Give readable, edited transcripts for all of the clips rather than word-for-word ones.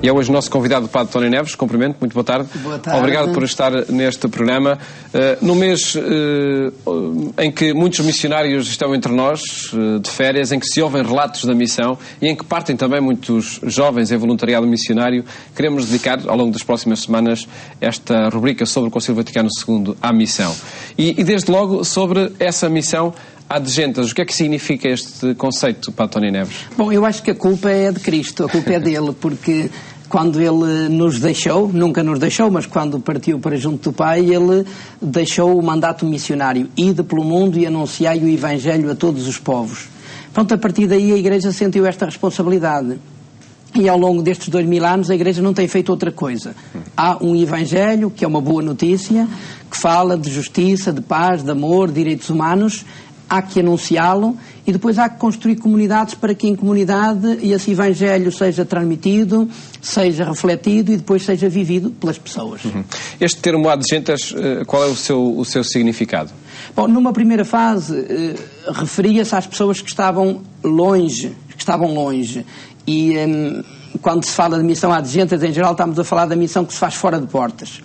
E é hoje o nosso convidado, o Padre António Neves. Cumprimento, muito boa tarde. Boa tarde. Obrigado por estar neste programa. No mês em que muitos missionários estão entre nós, de férias, em que se ouvem relatos da missão e em que partem também muitos jovens em voluntariado missionário, queremos dedicar, ao longo das próximas semanas, esta rubrica sobre o Concílio Vaticano II à missão. E desde logo, sobre essa missão ad gentes, o que é que significa este conceito, Padre António Neves? Bom, eu acho que a culpa é de Cristo, a culpa é dele, porque quando ele nos deixou, nunca nos deixou, mas quando partiu para junto do Pai, ele deixou o mandato missionário: ide pelo mundo e anunciai o Evangelho a todos os povos. Pronto, a partir daí a Igreja sentiu esta responsabilidade. E ao longo destes 2000 anos a Igreja não tem feito outra coisa. Há um Evangelho, que é uma boa notícia, que fala de justiça, de paz, de amor, de direitos humanos. Há que anunciá-lo e depois há que construir comunidades para que em comunidade esse Evangelho seja transmitido, seja refletido e depois seja vivido pelas pessoas. Este termo ad gentes, qual é o seu significado? Bom, numa primeira fase referia-se às pessoas que estavam longe, e quando se fala de missão ad gentes, em geral estamos a falar da missão que se faz fora de portas.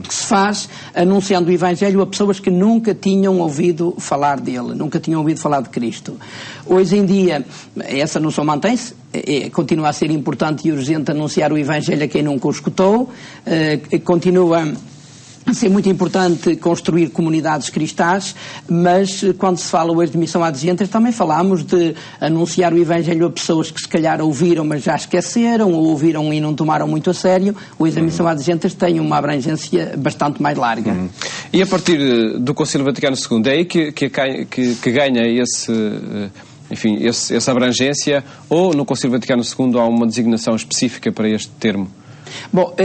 Que se faz anunciando o Evangelho a pessoas que nunca tinham ouvido falar dele, nunca tinham ouvido falar de Cristo. Hoje em dia, essa noção mantém-se, continua a ser importante e urgente anunciar o Evangelho a quem nunca o escutou, continua a ser muito importante construir comunidades cristãs, mas quando se fala hoje de missão ad gentes, também falamos de anunciar o Evangelho a pessoas que se calhar ouviram, mas já esqueceram, ou ouviram e não tomaram muito a sério. Hoje a missão ad gentes tem uma abrangência bastante mais larga. E a partir do Concílio Vaticano II, é aí que ganha essa abrangência, ou no Concílio Vaticano II há uma designação específica para este termo? Bom,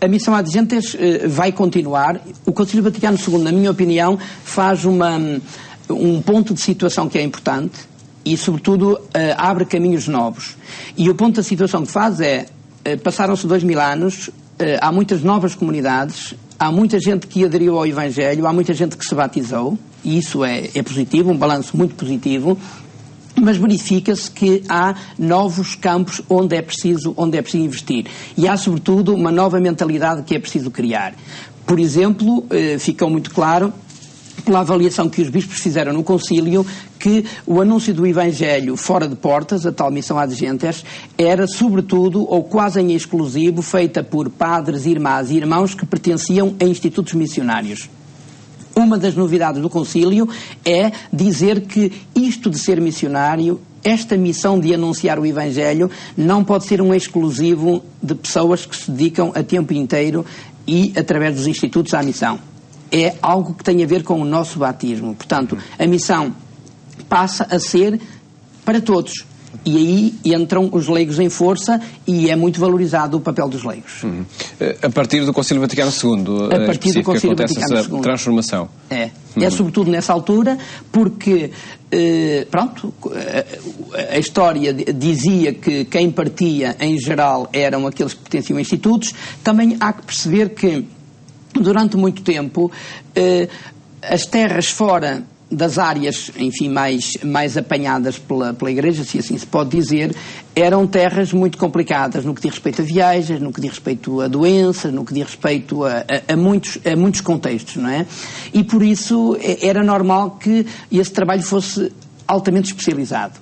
a missão ad gentes vai continuar. O Concílio Vaticano II, na minha opinião, faz um ponto de situação que é importante e, sobretudo, abre caminhos novos. E o ponto da situação que faz é, passaram-se 2000 anos, há muitas novas comunidades, há muita gente que aderiu ao Evangelho, há muita gente que se batizou, e isso é positivo, um balanço muito positivo. Mas verifica-se que há novos campos onde é preciso investir. E há, sobretudo, uma nova mentalidade que é preciso criar. Por exemplo, ficou muito claro, pela avaliação que os bispos fizeram no concílio, que o anúncio do Evangelho fora de portas, a tal missão ad gentes, era, sobretudo, ou quase em exclusivo, feita por padres, irmãs e irmãos que pertenciam a institutos missionários. Uma das novidades do concílio é dizer que isto de ser missionário, esta missão de anunciar o Evangelho, não pode ser um exclusivo de pessoas que se dedicam a tempo inteiro e através dos institutos à missão. É algo que tem a ver com o nosso batismo. Portanto, a missão passa a ser para todos. E aí entram os leigos em força e é muito valorizado o papel dos leigos. A partir do Concílio Vaticano II, a partir do Concílio acontece Vaticano essa II. Transformação. É sobretudo nessa altura, porque, a história dizia que quem partia, em geral, eram aqueles que pertenciam a institutos. Também há que perceber que, durante muito tempo, as terras fora das áreas, enfim, mais apanhadas pela Igreja, se assim se pode dizer, eram terras muito complicadas no que diz respeito a viagens, no que diz respeito a doenças, no que diz respeito a muitos contextos, não é? E por isso era normal que esse trabalho fosse altamente especializado.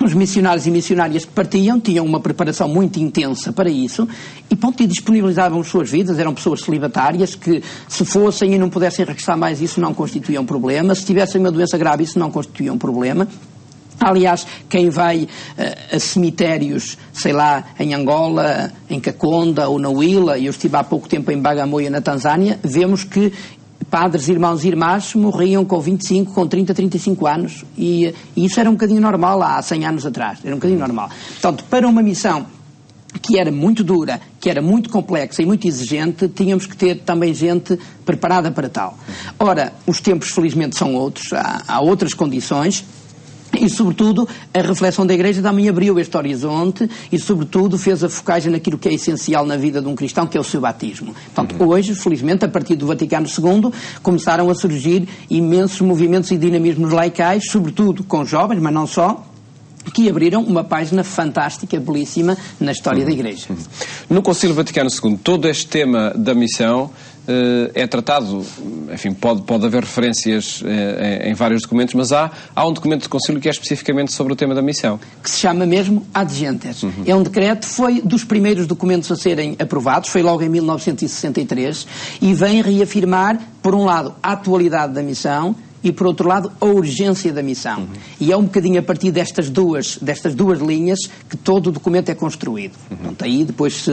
Os missionários e missionárias que partiam tinham uma preparação muito intensa para isso e disponibilizavam as suas vidas. Eram pessoas celibatárias que, se fossem e não pudessem regressar mais, isso não constituía um problema. Se tivessem uma doença grave, isso não constituía um problema. Aliás, quem vai a cemitérios, sei lá, em Angola, em Caconda ou na Huila, e eu estive há pouco tempo em Bagamoyo, na Tanzânia, vemos que padres, irmãos e irmãs morriam com 25, com 30, 35 anos. E isso era um bocadinho normal há 100 anos atrás. Era um bocadinho normal. Portanto, para uma missão que era muito dura, que era muito complexa e muito exigente, tínhamos que ter também gente preparada para tal. Ora, os tempos felizmente são outros, há outras condições. E, sobretudo, a reflexão da Igreja também abriu este horizonte e, sobretudo, fez a focagem naquilo que é essencial na vida de um cristão, que é o seu batismo. Portanto, hoje, felizmente, a partir do Vaticano II, começaram a surgir imensos movimentos e dinamismos laicais, sobretudo com jovens, mas não só, que abriram uma página fantástica, belíssima, na história da Igreja. No Concílio Vaticano II, todo este tema da missão é tratado, enfim, pode haver referências em vários documentos, mas há um documento do Concílio que é especificamente sobre o tema da missão. Que se chama mesmo Ad Gentes. É um decreto, foi dos primeiros documentos a serem aprovados, foi logo em 1963, e vem reafirmar, por um lado, a atualidade da missão, e, por outro lado, a urgência da missão. E é um bocadinho a partir destas duas linhas que todo o documento é construído. Portanto, aí depois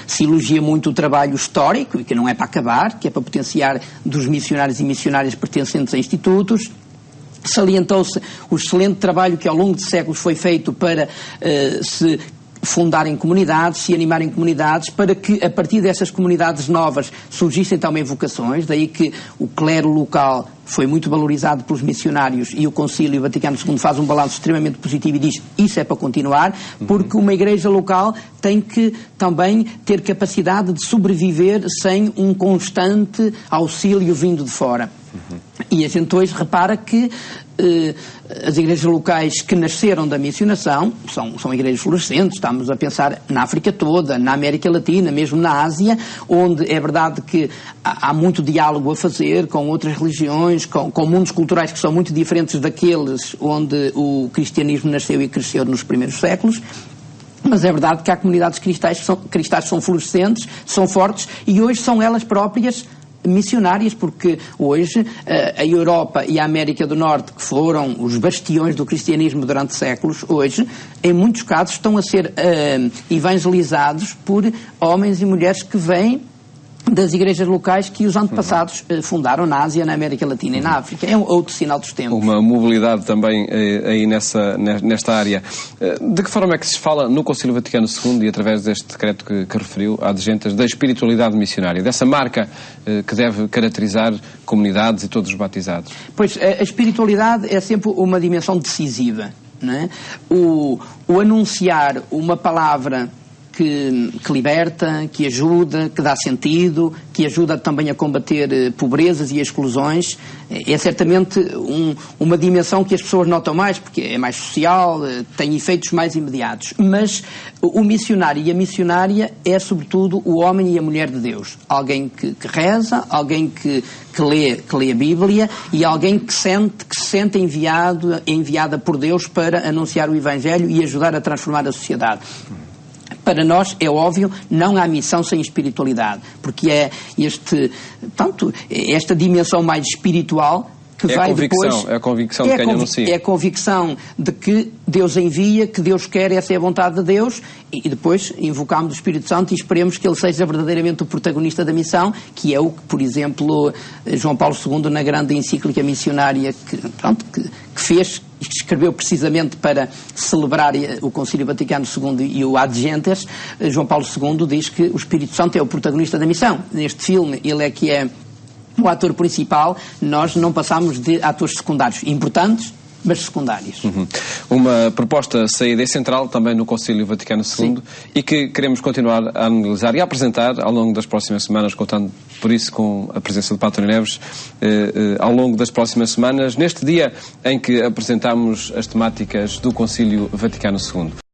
se elogia muito o trabalho histórico, e que não é para acabar, que é para potenciar dos missionários e missionárias pertencentes a institutos. Salientou-se o excelente trabalho que ao longo de séculos foi feito para se fundarem comunidades, se animarem comunidades, para que a partir dessas comunidades novas surgissem também vocações, daí que o clero local foi muito valorizado pelos missionários e o Concílio Vaticano II faz um balanço extremamente positivo e diz isso é para continuar, porque uma igreja local tem que também ter capacidade de sobreviver sem um constante auxílio vindo de fora. E a gente hoje repara que as igrejas locais que nasceram da missionação são igrejas florescentes. Estamos a pensar na África toda, na América Latina, mesmo na Ásia, onde é verdade que há muito diálogo a fazer com outras religiões, com mundos culturais que são muito diferentes daqueles onde o cristianismo nasceu e cresceu nos primeiros séculos. Mas é verdade que há comunidades cristãs que são florescentes, são fortes, e hoje são elas próprias missionárias, porque hoje a Europa e a América do Norte, que foram os bastiões do cristianismo durante séculos, hoje, em muitos casos, estão a ser evangelizados por homens e mulheres que vêm das igrejas locais que os antepassados fundaram na Ásia, na América Latina e na África. É um outro sinal dos tempos. Uma mobilidade também aí nesta área. De que forma é que se fala no Concílio Vaticano II e através deste decreto que referiu, Ad Gentes, da espiritualidade missionária, dessa marca que deve caracterizar comunidades e todos os batizados? Pois, a espiritualidade é sempre uma dimensão decisiva, não é? O anunciar uma palavra que liberta, que ajuda, que dá sentido, que ajuda também a combater pobrezas e exclusões, é certamente uma dimensão que as pessoas notam mais, porque é mais social, tem efeitos mais imediatos. Mas o missionário e a missionária é, sobretudo, o homem e a mulher de Deus. Alguém que reza, alguém que lê a Bíblia e alguém que se sente enviada por Deus para anunciar o Evangelho e ajudar a transformar a sociedade. Para nós, é óbvio, não há missão sem espiritualidade, porque é esta dimensão mais espiritual que vai depois... É a convicção de quem anuncia. É a convicção de que Deus envia, que Deus quer, essa é a vontade de Deus, e depois invocamos o Espírito Santo e esperemos que ele seja verdadeiramente o protagonista da missão, que é o que, por exemplo, João Paulo II, na grande encíclica missionária que fez, que escreveu precisamente para celebrar o Concílio Vaticano II e o Ad Gentes, João Paulo II diz que o Espírito Santo é o protagonista da missão. Neste filme, ele é que é o ator principal, nós não passamos de atores secundários, importantes, mas secundários. Uma proposta saída e central também no Concílio Vaticano II. Sim. E que queremos continuar a analisar e a apresentar ao longo das próximas semanas, contando por isso com a presença do Padre António Neves, ao longo das próximas semanas, neste dia em que apresentamos as temáticas do Concílio Vaticano II.